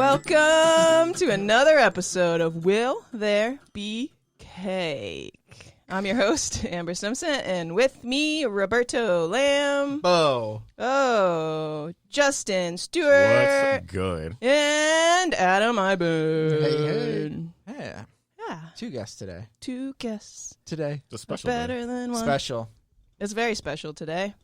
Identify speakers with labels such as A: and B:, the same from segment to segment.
A: Welcome to another episode of Will There Be Cake? I'm your host, Amber Simpson, and with me, Roberto Lamb. Oh, Justin Stewart.
B: What's good?
A: And Adam Iben.
C: Hey. Yeah.
A: Yeah.
C: Two guests today.
A: Two guests.
C: Today.
B: It's a special
A: Better
B: day.
A: than one.
C: Special.
A: It's very special today.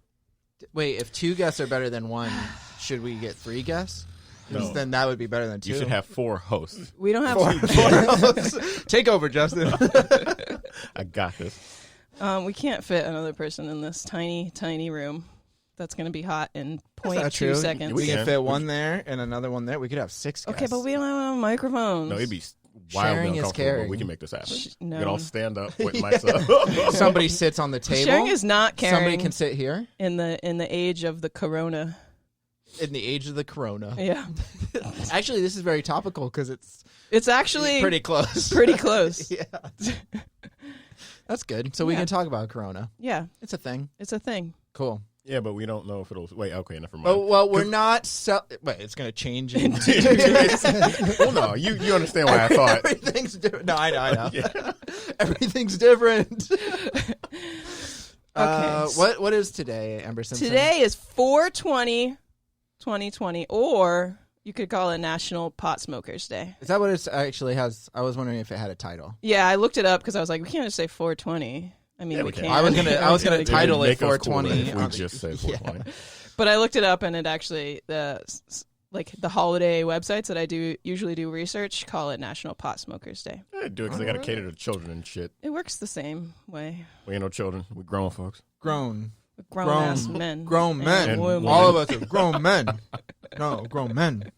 C: Wait, if two guests are better than one, should we get three guests?
B: No.
C: Then that would be better than two.
B: You should have 4 hosts.
A: We don't have
C: four hosts. Take over, Justin.
B: I got this.
A: We can't fit another person in this tiny, tiny room. That's going to be hot in 0.2 seconds.
C: We can fit one there and another one there. We could have 6 guests.
A: Okay, but we don't have microphones.
B: No, it'd be wildly
C: Sharing is
B: uncomfortable,
C: caring.
B: but we can make this happen.
A: No.
B: We can all stand up with mics up.
C: Somebody sits on the table.
A: Sharing is not caring.
C: Somebody can sit here.
A: In the age of the corona.
C: In the age of the corona.
A: Yeah.
C: Actually, this is very topical because
A: It's actually
C: pretty close.
A: Pretty close.
C: Yeah. That's good. So we can talk about corona.
A: Yeah.
C: It's a thing.
A: It's a thing.
C: Cool.
B: Yeah, but we don't know if it'll... Wait, okay, never mind.
C: Well, we're not... Wait, it's going to change in
B: Well, no, you understand why I thought.
C: Everything's different. No, I know.
B: Yeah.
C: Everything's different.
A: Okay.
C: What is today, Amber Simpson?
A: Today is 4/20/2020, or you could call it National Pot Smokers Day.
C: Is that what it actually has? I was wondering if it had a title.
A: Yeah, I looked it up because I was like, we can't just say 420. I mean,
B: Yeah,
A: we
B: we can.
A: can.
C: I was gonna title it
B: Make us cooler
C: 420.
B: if we just say 420.
A: But I looked it up, and it actually the holiday websites that I usually do research call it National Pot Smokers Day.
B: Yeah, do it because they got to cater to children and shit.
A: It works the same way.
B: We ain't no children. We grown folks.
C: Grown
A: Grown-ass men.
C: Grown men.
B: And
A: women.
C: All of us are grown men. No, grown men.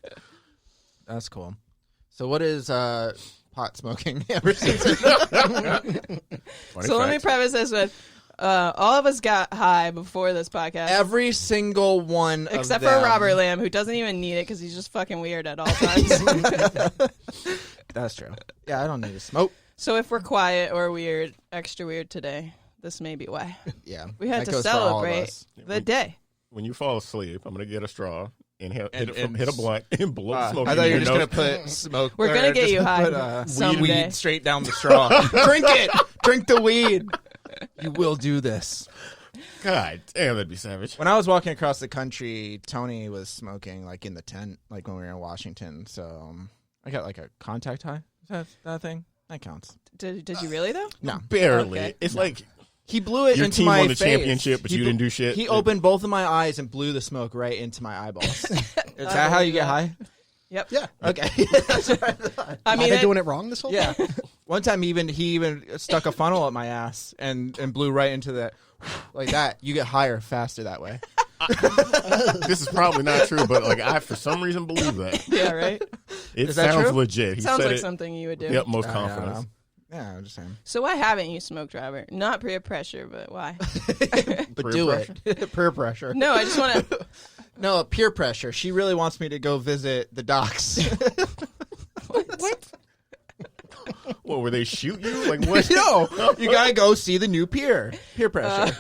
C: That's cool. So what is pot smoking, Amber Simpson?
A: So let me preface this with all of us got high before this podcast.
C: Every single one
A: Except
C: of them.
A: for Robert Lamb, who doesn't even need it because he's just fucking weird at all times.
C: That's true. Yeah, I don't need to smoke.
A: So if we're quiet or weird, extra weird today, this may be why.
C: Yeah.
A: We had
C: that
A: to
C: goes for all of
A: celebrate
C: us.
A: the day.
B: When you fall asleep, I'm going to get a straw and hit
C: And
B: a blunt and blow smoke
C: I
B: in
C: thought you
B: your
C: were just going
B: nose.
C: to put smoke.
A: We're gonna get you high
C: Put
A: someday.
C: weed straight down the straw. Drink it. Drink the weed. You will do this.
B: God damn, that'd be savage.
C: When I was walking across the country, Tony was smoking like in the tent, like when we were in Washington. So I got like a contact high. Is that a thing? That counts.
A: Did you really though?
C: No.
B: Barely.
A: Okay.
B: It's like
C: He blew it
B: your
C: into
B: team
C: my
B: won the
C: face.
B: championship, but you didn't do shit.
C: He opened both of my eyes and blew the smoke right into my eyeballs. Is that how you get high?
A: Yep.
D: Yeah.
C: Okay. That's what I thought.
A: I
D: Am
A: mean,
D: I doing it wrong this whole
C: Yeah.
D: time?
C: One time he even stuck a funnel up my ass and blew right into that like that. You get higher faster that way.
B: This is probably not true, but like I for some reason believe that.
A: yeah, right.
B: It
C: Is that
B: sounds
C: true?
B: legit. He
A: Sounds
B: said
A: like
B: it
A: something you would do.
B: with the utmost
C: I don't
B: confidence.
C: know. Yeah, I'm just saying.
A: So why haven't you smoked, Robert? Not peer pressure, but why?
C: But
B: Peer
C: do
B: pressure?
C: it. Peer pressure.
A: No, I just want to.
C: No, peer pressure. She really wants me to go visit the docks.
A: What?
B: What, were they shoot you? Like what?
C: No, you gotta go see the new peer. Peer pressure.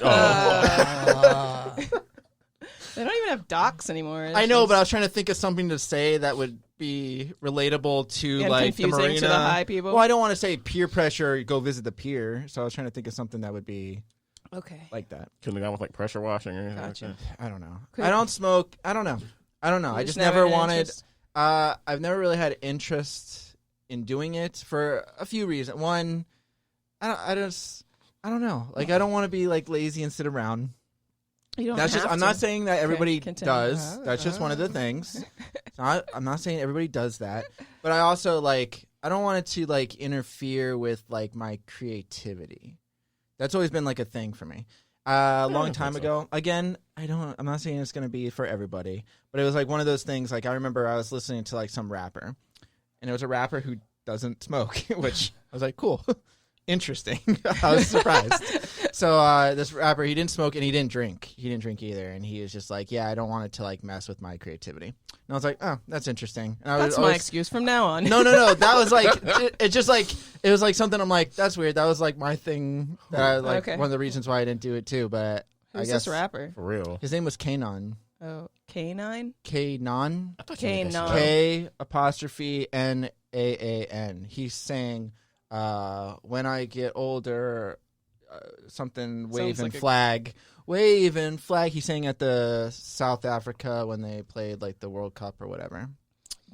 A: They don't even have docks anymore. It's
C: I know,
A: just-
C: but I was trying to think of something to say that would be relatable to
A: And
C: like the
A: confusing
C: marina.
A: to the high people?
C: Well, I don't want to say peer pressure. Go visit the pier. So I was trying to think of something that would be
A: Okay.
C: like that.
B: Couldn't have gone with like pressure washing or anything
A: Gotcha.
B: like that.
C: I don't know.
A: Could-
C: I don't smoke. I don't know. I
A: You
C: just
A: never
C: never
A: had
C: wanted.
A: interest?
C: I've never really had interest in doing it for a few reasons. One, I don't know. Like I don't want to be like lazy and sit around.
A: You don't
C: That's just.
A: have
C: I'm
A: to.
C: not saying that everybody
A: continue.
C: does. That's just one of the things. I'm not saying everybody does that, but I also like. I don't want it to like interfere with like my creativity. That's always been like a thing for me. A long time ago. Again, I'm not saying it's gonna be for everybody, but it was like one of those things. Like I remember I was listening to like some rapper, and it was a rapper who doesn't smoke, which I was like, cool. Interesting. I was surprised. So this rapper, he didn't smoke and he didn't drink. He didn't drink either, and he was just like, "Yeah, I don't want it to like mess with my creativity." And I was like, "Oh, that's interesting." And I
A: That's
C: was
A: my excuse from now on.
C: No. That was like it just like it was like something. I'm like, that's weird. That was like my thing. That I like
A: Okay.
C: one of the reasons why I didn't do it too. But I
A: Who's
C: guess
A: this rapper?
B: For real.
C: his name was Kanon.
A: Oh, K9?
C: K-non.
B: I thought you made that
A: K-non.
C: K''Naan. He's saying, when I get older, something wave and
A: like
C: flag. Wave and flag. He sang at the South Africa when they played like the World Cup or whatever.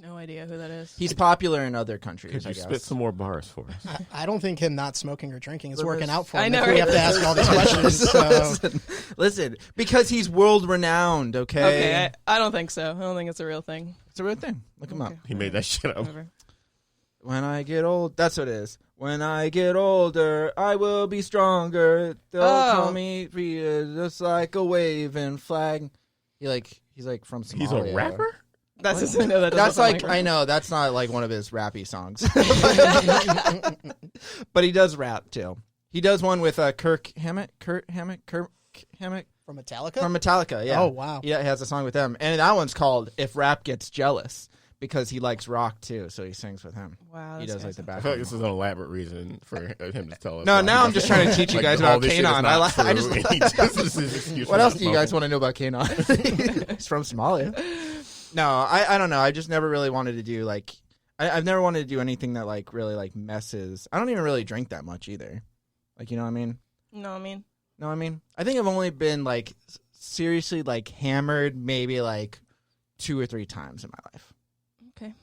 A: No idea who that is.
C: He's popular in other countries,
B: Could
C: I
B: you
C: guess.
B: spit some more bars for us?
D: I don't think him not smoking or drinking is working out for him.
A: I know,
D: if we
A: right?
D: have to ask all these questions. So.
C: Listen, because he's world renowned, okay?
A: Okay, I don't think so. I don't think it's a real thing.
C: It's a real thing. Look him up.
A: Okay.
B: He made that shit up.
A: Whatever.
C: When I get old, that's what it is. When I get older, I will be stronger. They'll call me just like a waving flag. He's like from Somalia.
B: He's a rapper?
A: That's just, I know that
C: That's
A: doesn't sound
C: like I know that's not like one of his rappy songs, but he does rap too. He does one with Kurt Hammett
D: From Metallica?
C: from Metallica. Yeah.
D: Oh, wow.
C: Yeah, he has a song with them, and that one's called "If Rap Gets Jealous" because he likes rock too, so he sings with him.
A: Wow,
C: He
A: that's
C: does like the
A: awesome.
C: back.
B: I feel like this is an elaborate reason for him to tell us.
C: No,
B: why
C: now
B: he
C: I'm just
B: doesn't-
C: trying to teach you
B: like,
C: guys
B: all
C: about
B: this shit is
C: K-Non.
B: not
C: I just
B: true. He just- this is his excuse
C: What
B: for
C: else
B: not
C: do you guys
B: smoking.
C: want to know about K-Non? He's from Somalia. No, I don't know. I just never really wanted to do like I've never wanted to do anything that like really like messes. I don't even really drink that much either. Like, you know what I mean?
A: No, I mean,
C: No, I mean, I think I've only been like seriously like hammered maybe like 2 or 3 times in my life.
A: okay.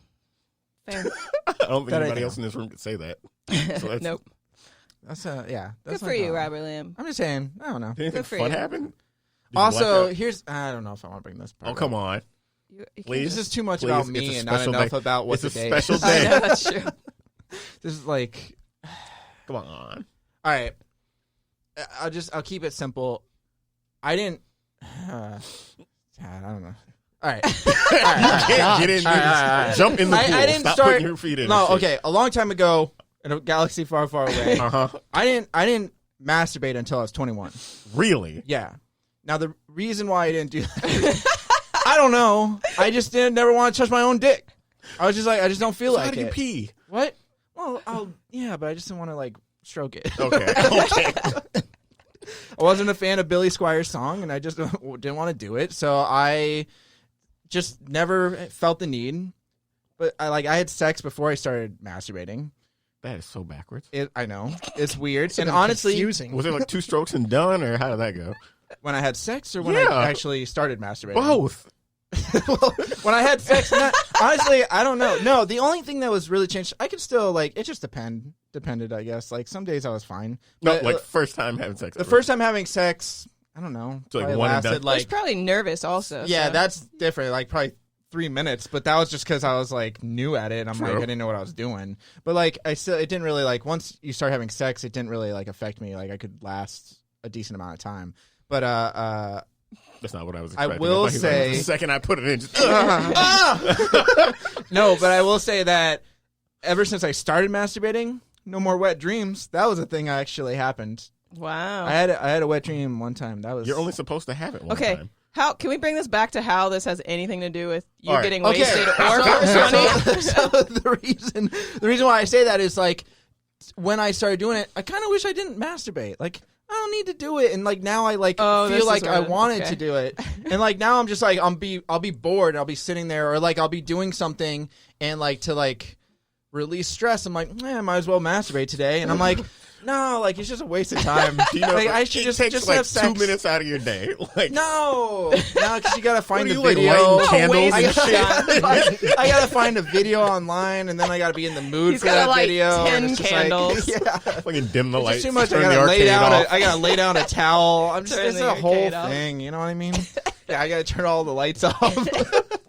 A: Fair.
B: I don't think
C: That I
B: anybody
C: know.
B: else in this room could say that. So that's,
A: Nope.
C: That's yeah.
A: Good
C: That's
A: for
C: my
A: you,
C: problem.
A: Robert Lamb.
C: I'm just saying. I don't know.
B: Did anything
A: Good for
B: fun
A: you.
B: happen? Did you
C: Also,
B: black out?
C: here's I don't know if I want to bring this part
B: Oh, come
C: up.
B: on.
A: You can't
B: Please.
C: This is too much
B: Please,
C: about
B: it's
C: me
B: a
C: and not
B: special
C: enough
B: day.
C: about what
B: It's
C: the
B: a
C: day
B: special
C: is.
A: I
B: day.
A: know, that's true.
C: This is like
B: Come on.
C: all right. I'll keep it simple. I didn't. I don't know. All right.
B: You can't get in.
C: All right.
B: Jump in the pool.
C: I didn't
B: Stop
C: start.
B: putting your feet in.
C: No, okay. A long time ago, in a galaxy far, far away,
B: Uh-huh.
C: I didn't masturbate until I was 21.
B: Really?
C: Yeah. Now the reason why I didn't do that, I don't know. I just never want to touch my own dick. I was just like, I just don't feel
B: So
C: like
B: how do you
C: it.
B: pee?
C: What? Well, but I just didn't want to like stroke it.
B: Okay. Okay.
C: I wasn't a fan of Billy Squier's song, and I just didn't want to do it. So I just never felt the need. But I had sex before I started masturbating.
B: That is so backwards.
C: I know it's weird,
D: It's
C: and
D: been
C: honestly,
D: confusing.
B: Was it like 2 strokes and done, or how did that go?
C: when I had sex or when
B: Yeah.
C: I actually started masturbating,
B: Both.
C: Well, when I had sex, honestly, I don't know. No, the only thing that was really changed, I could still like it. Just depended, I guess. Like some days I was fine.
B: No,
C: But,
B: like first time having sex.
C: the first time having sex, I don't know.
B: So, like,
C: probably
B: one and
C: lasted
B: done?
A: He's
C: like
A: probably nervous also.
C: yeah,
A: so.
C: that's different. Like probably 3 minutes, but that was just because I was like new at it. And I'm
B: True.
C: like I didn't know what I was doing. But like it didn't really like once you start having sex, it didn't really like affect me. Like I could last a decent amount of time. But
B: That's not what I was
C: I
B: expecting.
C: will
B: Like,
C: say-
B: the second I put it in, just,
C: no, but I will say that ever since I started masturbating, no more wet dreams. That was a thing that actually happened.
A: Wow.
C: I had a wet dream one time. That was
B: you're only supposed to have it one
A: Okay.
B: time.
A: How can we bring this back to how this has anything to do with you
B: All right.
A: getting
C: okay.
A: wasted or 420?
C: So the reason why I say that is like when I started doing it, I kind of wish I didn't masturbate. Like I don't need to do it, and like now I like
A: Oh, this
C: feel
A: is
C: like I
A: where-
C: wanted
A: okay.
C: to do it, and like now I'm just like I'll be bored. I'll be sitting there, or like I'll be doing something, and like to like release stress. I'm like, I might as well masturbate today, and I'm like. No, like it's just a waste of time.
B: You know,
C: like, I should
B: it takes like
C: have sex.
B: 2 minutes out of your day. Like,
C: No, because you gotta find
B: what are
C: the
B: you,
C: video.
B: like, lighting candles
C: I
B: and shit?
C: I gotta find a video online, and then I gotta be in the mood
A: He's
C: for
A: gotta
C: that
A: light
C: video.
A: 10
C: and it's just
A: candles.
C: Like, yeah,
B: Fucking dim the
C: it's
B: lights.
C: just too much.
B: Turn the arcade off.
C: I gotta lay down a towel. I'm just
A: Turn
C: it's
A: the
C: a whole
A: arcade off.
C: thing. You know what I mean? Yeah, I gotta turn all the lights off.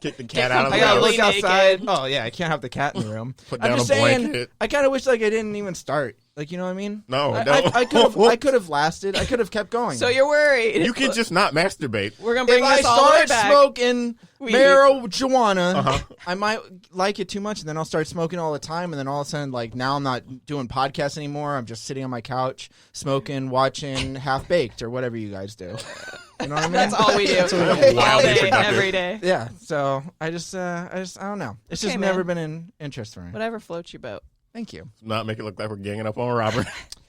B: Kick the cat out of
C: I
B: the
C: gotta
B: house.
C: look
A: naked.
C: outside. Oh yeah, I can't have the cat in the room.
B: Put
C: I'm
B: down
C: just
B: a
C: saying.
B: blanket.
C: I kind of wish like I didn't even start. Like you know what I mean?
B: No,
C: I
B: no.
C: could have lasted. I could have kept going.
A: So you're worried.
B: You can just not masturbate.
A: We're gonna bring
C: if I
A: this all the way
C: start
A: back.
C: smoking
A: Weed.
C: marijuana, I might like it too much, and then I'll start smoking all the time, and then all of a sudden, like now I'm not doing podcasts anymore. I'm just sitting on my couch, smoking, watching Half Baked or whatever you guys do. You know what I mean?
A: That's all we do.
B: Wildly
A: all day,
B: productive.
A: every day.
C: Yeah. So I just I don't know. It's
A: Okay,
C: just
A: man.
C: never been an interest for me.
A: Whatever floats your boat.
C: Thank you.
B: Not make it look like we're ganging up on Robert.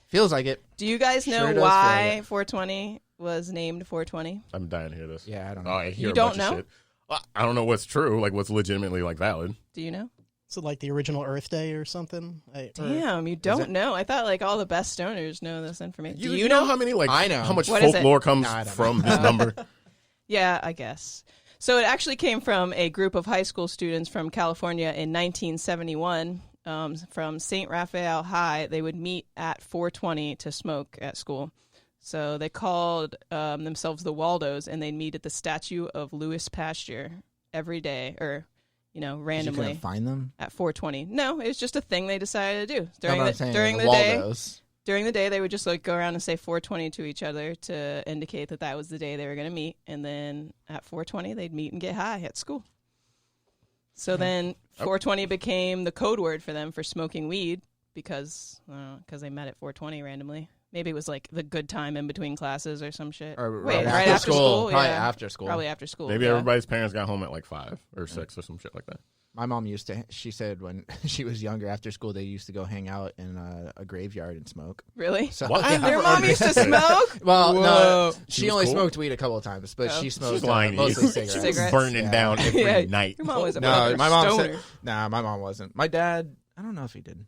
C: Feels like it.
A: Do you guys know
C: Sure does
A: why
C: feel
A: 420 was named 420?
B: I'm dying to hear this.
C: Yeah, I don't know.
B: Oh, I hear
A: You
B: a
A: don't
B: bunch of
A: know?
B: shit. I don't know what's true, like what's legitimately like valid.
A: Do you know?
D: So like the original Earth Day or something?
A: Damn, you don't know. I thought like all the best stoners know this information. Do you
B: know how many
C: I know
B: how much
A: what
B: folklore comes from this number?
A: Yeah, I guess. So it actually came from a group of high school students from California in 1971 from St. Raphael High. They would meet at 420 to smoke at school. So they called themselves the Waldos, and they'd meet at the statue of Louis Pasteur every day, or, randomly.
C: You couldn't find them?
A: At 420. No, it was just a thing they decided to do.
C: During the
A: day, they would just like go around and say 420 to each other to indicate that was the day they were going to meet. And then at 420, they'd meet and get high at school. So then 420 became the code word for them for smoking weed because they met at 420 randomly. Maybe it was like the good time in between classes or some shit.
C: Or
A: right after school.
C: Probably after school.
A: Probably after school.
B: Maybe everybody's parents got home at like 5 or 6 or some shit like that.
C: My mom she said when she was younger, after school, they used to go hang out in a graveyard and smoke.
A: Really?
C: So,
A: Your mom used to smoke?
C: Well, no,
B: She
C: she
B: was
C: only
B: cool?
C: smoked weed a couple of times, but she smoked
B: She's lying to you.
C: mostly
B: She was
C: cigarettes.
B: burning down every night.
A: Your mom was a
C: No, my mom
A: stoner.
C: said, my mom wasn't. My dad, I don't know if he did.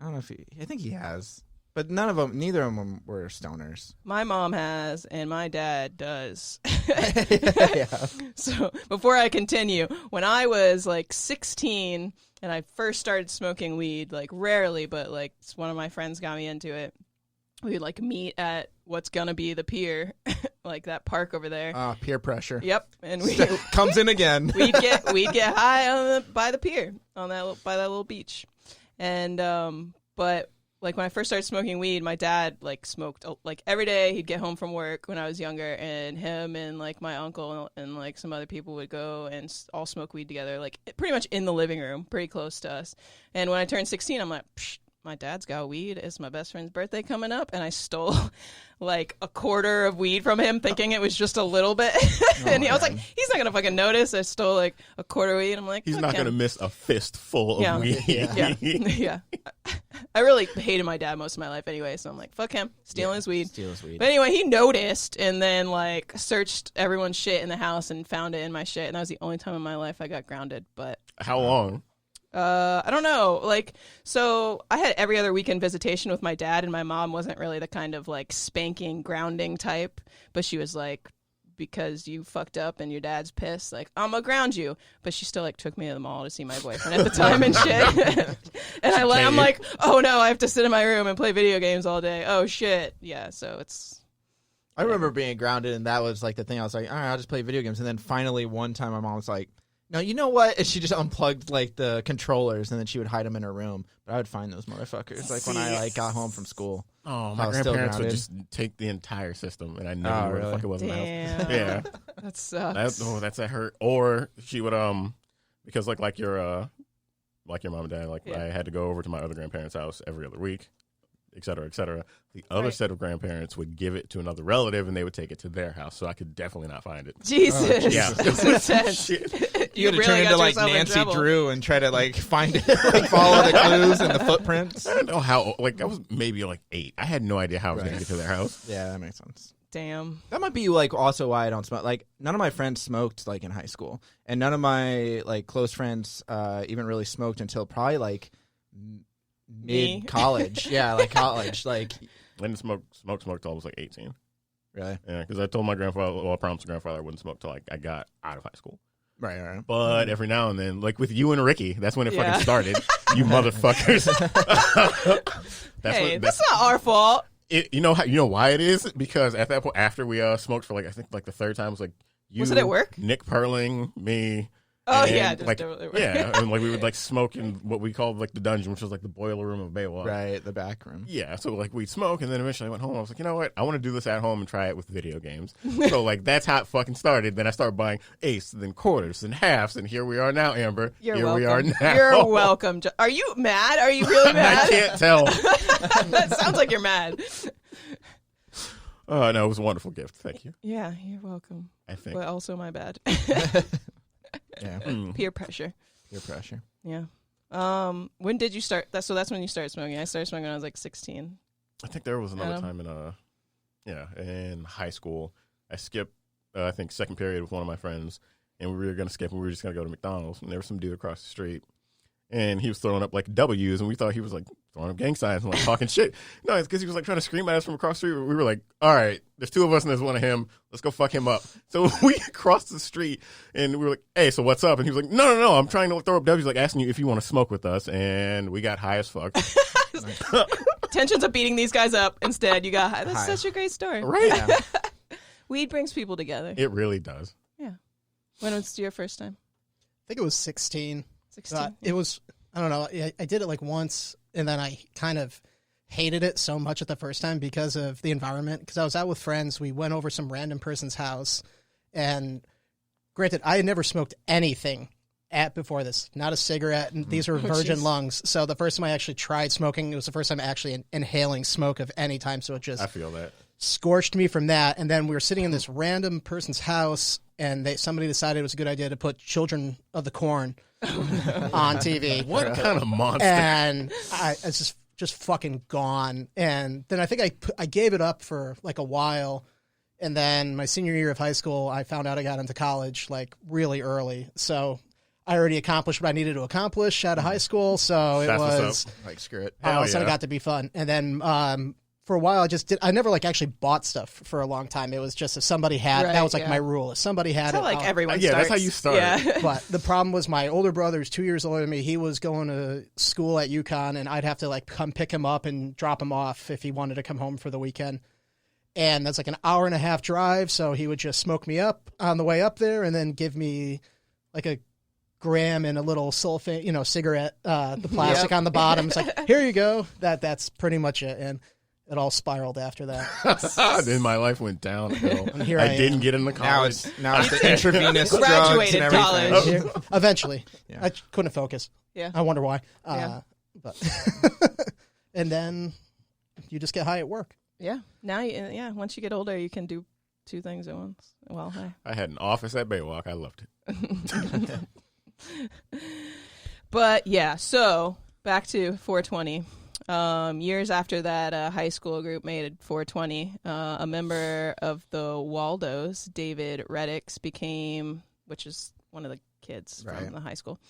C: I think he has. But neither of them were stoners.
A: My mom has, and my dad does.
C: Yeah.
A: So before I continue, when I was like 16 and I first started smoking weed, like rarely, but like one of my friends got me into it. We would like meet at what's gonna be the pier, like that park over there.
C: Peer pressure.
A: Yep, and we
C: comes in again.
A: we'd get high by the pier by that little beach, and but. Like, when I first started smoking weed, my dad, like, smoked, like, every day. He'd get home from work when I was younger, and him and, like, my uncle and, like, some other people would go and all smoke weed together, like, pretty much in the living room, pretty close to us. And when I turned 16, I'm like, psh, my dad's got weed. It's my best friend's birthday coming up, and I stole, like, a quarter of weed from him, thinking it was just a little bit. And I was like, he's not going to fucking notice. I stole, like, a quarter of weed. I'm like,
B: he's not going to miss a fistful of weed.
A: Yeah. I really hated my dad most of my life anyway, so I'm like, fuck him, stealing his weed. But anyway, he noticed and then, like, searched everyone's shit in the house and found it in my shit, and that was the only time in my life I got grounded. But
B: how long?
A: I don't know. Like, so I had every other weekend visitation with my dad, and my mom wasn't really the kind of, like, spanking, grounding type, but she was like, because you fucked up and your dad's pissed, like, I'm gonna ground you. But she still, like, took me to the mall to see my boyfriend at the time and shit. And I'm like, oh no, I have to sit in my room and play video games all day. Oh shit. Yeah, so it's...
C: I remember being grounded, and that was, like, the thing. I was like, all right, I'll just play video games. And then finally one time my mom was like, no, you know what? And she just unplugged, like, the controllers, and then she would hide them in her room. But I would find those motherfuckers, like, when I, like, got home from school.
B: Oh, my grandparents would just take the entire system, and I never knew where the fuck it was in the house. Yeah.
A: That sucks.
B: That's a hurt. Or she would, because, like your mom and dad, like, I had to go over to my other grandparents' house every other week, et cetera, et cetera. The other set of grandparents would give it to another relative, and they would take it to their house, so I could definitely not find it.
A: Jesus.
B: Yeah.
A: That's intense.
C: You had to turn into, like, Nancy Drew and try to, like, find it, like, follow the clues and the footprints.
B: I don't know how, like, I was maybe, like, 8. I had no idea how I was going to get to their house.
C: Yeah, that makes sense.
A: Damn.
C: That might be, like, also why I don't smoke. Like, none of my friends smoked, like, in high school. And none of my, like, close friends even really smoked until probably, like, mid-college. Yeah, like, college. Like,
B: I didn't smoke till I was, like, 18.
C: Really?
B: Yeah, because I told my grandfather, well, I promised my grandfather I wouldn't smoke till, like, I got out of high school.
C: Right.
B: But every now and then, like with you and Ricky, that's when it fucking started. You motherfuckers.
A: That's not our fault.
B: You know why it is? Because at that point, after we smoked for, like, I think, like, the third time was, like, you,
A: was it at work?
B: Nick Perling, me.
A: Oh,
B: and,
A: yeah.
B: Like, yeah, and, like, we would, like, smoke in what we called, like, the dungeon, which was, like, the boiler room of Baywatch.
C: Right, the back room.
B: Yeah, so, like, we'd smoke, and then eventually I went home. I was like, you know what? I want to do this at home and try it with video games. So, like, that's how it fucking started. Then I started buying eighths, then quarters, and halves, and here we are now, Amber.
A: You're
B: here
A: welcome.
B: we are now.
A: You're welcome. Are you mad? Are you really mad?
B: I can't tell.
A: That sounds like you're mad.
B: No, it was a wonderful gift. Thank you.
A: Yeah, you're welcome.
B: I think.
A: But also my bad.
C: Yeah.
A: Peer pressure.
C: Peer pressure.
A: Yeah. When did you start? That's when you started smoking. I started smoking when I was like 16.
B: I think there was another time in high school. I skipped, I think, second period with one of my friends, and we were going to skip, and we were just going to go to McDonald's. And there was some dude across the street, and he was throwing up like W's, and we thought he was like throwing up gang signs and like talking shit. No, it's because he was like trying to scream at us from across the street. We were like, all right, there's 2 of us and there's 1 of him. Let's go fuck him up. So we crossed the street, and we were like, hey, so what's up? And he was like, no, I'm trying to throw up W's, like asking you if you want to smoke with us. And we got high as fuck.
A: Tensions of beating these guys up. Instead, you got high. That's such a great story.
B: Right?
C: Yeah.
A: Weed brings people together.
B: It really does.
A: Yeah. When was your first time?
D: I think it was 16.
A: 16.
D: It was, I don't know, I did it like once, and then I kind of hated it so much at the first time because of the environment. Because I was out with friends. We went over some random person's house, and granted, I had never smoked anything before this, not a cigarette, and these were virgin lungs. So the first time I actually tried smoking, it was the first time actually inhaling smoke of any time. So it just
B: I feel that.
D: Scorched me from that. And then we were sitting in this random person's house, and somebody decided it was a good idea to put Children of the Corn on TV.
B: What kind of monster?
D: And I was just fucking gone. And then I think I gave it up for like a while. And then my senior year of high school, I found out I got into college like really early. So I already accomplished what I needed to accomplish out of high school. So it
B: That's what's
D: was
B: up.
C: Like, screw it.
D: all of a sudden
B: yeah.
D: it got to be fun. And then for a while, I never like actually bought stuff for a long time. It was just if somebody had, that was like my rule. If somebody had
A: That's
D: it,
A: how like everyone
B: Yeah,
A: starts.
B: that's how you start.
A: Yeah.
D: But the problem was my older brother is 2 years older than me. He was going to school at UConn, and I'd have to like come pick him up and drop him off if he wanted to come home for the weekend. And that's like an hour and a half drive. So he would just smoke me up on the way up there and then give me like a gram and a little sulfate, cigarette, the plastic on the bottom. It's like, here you go. That's pretty much it. And it all spiraled after that.
B: Then my life went downhill.
D: And here
B: I
D: I
B: didn't
D: am.
B: get into college.
C: Now it's the intravenous drugs
A: Graduated
C: and everything.
A: college.
D: Eventually.
C: Yeah.
D: I couldn't focus.
A: Yeah.
D: I wonder why.
A: Yeah.
D: But and then you just get high at work.
A: Yeah. Now, once you get older, you can do 2 things at once. Well, hi.
B: I had an office at Baywalk. I loved it.
A: But yeah, so back to 420. Years after that high school group made 420, a member of the Waldos, David Reddix, which is one of the kids from the high school.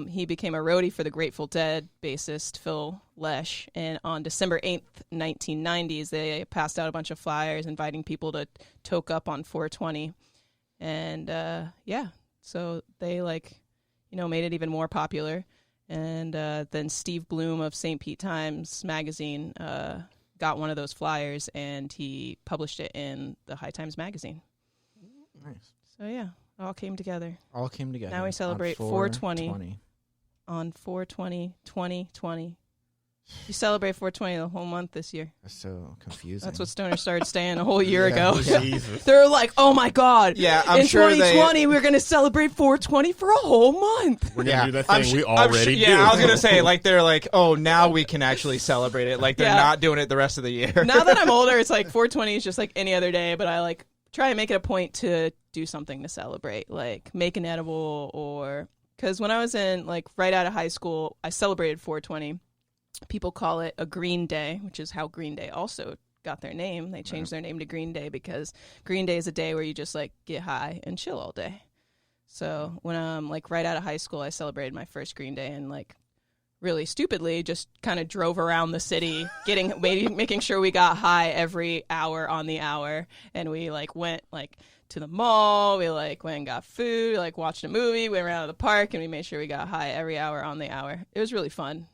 A: He became a roadie for the Grateful Dead bassist Phil Lesh, and on December 8th, 1990s, they passed out a bunch of flyers inviting people to toke up on 420. And so they made it even more popular. And then Steve Bloom of St. Pete Times magazine got one of those flyers, and he published it in the High Times magazine.
C: Nice.
A: So yeah, it all came together.
C: All came together.
A: Now we celebrate
C: on
A: 420 on 4/20/2020. You celebrate 420 the whole month this year.
C: That's so confusing.
A: That's what Stoner started saying a whole year ago.
B: Jesus.
A: They're like, oh my God.
C: Yeah, I'm
A: in
C: sure
A: 2020, we're going to celebrate 420 for a whole month.
B: We're going to do that
C: I'm
B: thing we
C: su-
B: already do.
C: Yeah, I was gonna say they're like, oh, now we can actually celebrate it. Like they're
A: Yeah.
C: not doing it the rest of the year.
A: Now that I'm older, it's like 420 is just like any other day, but I like try and make it a point to do something to celebrate, like make an edible, or because when I was in like right out of high school, I celebrated 420. People call it a Green Day, which is how Green Day also got their name. They changed their name to Green Day because Green Day is a day where you just like get high and chill all day. So when I'm like right out of high school, I celebrated my first Green Day and like really stupidly just kind of drove around the city making sure we got high every hour on the hour. And we like went like to the mall, we like went and got food, like watched a movie, went around to the park, and we made sure we got high every hour on the hour. It was really fun.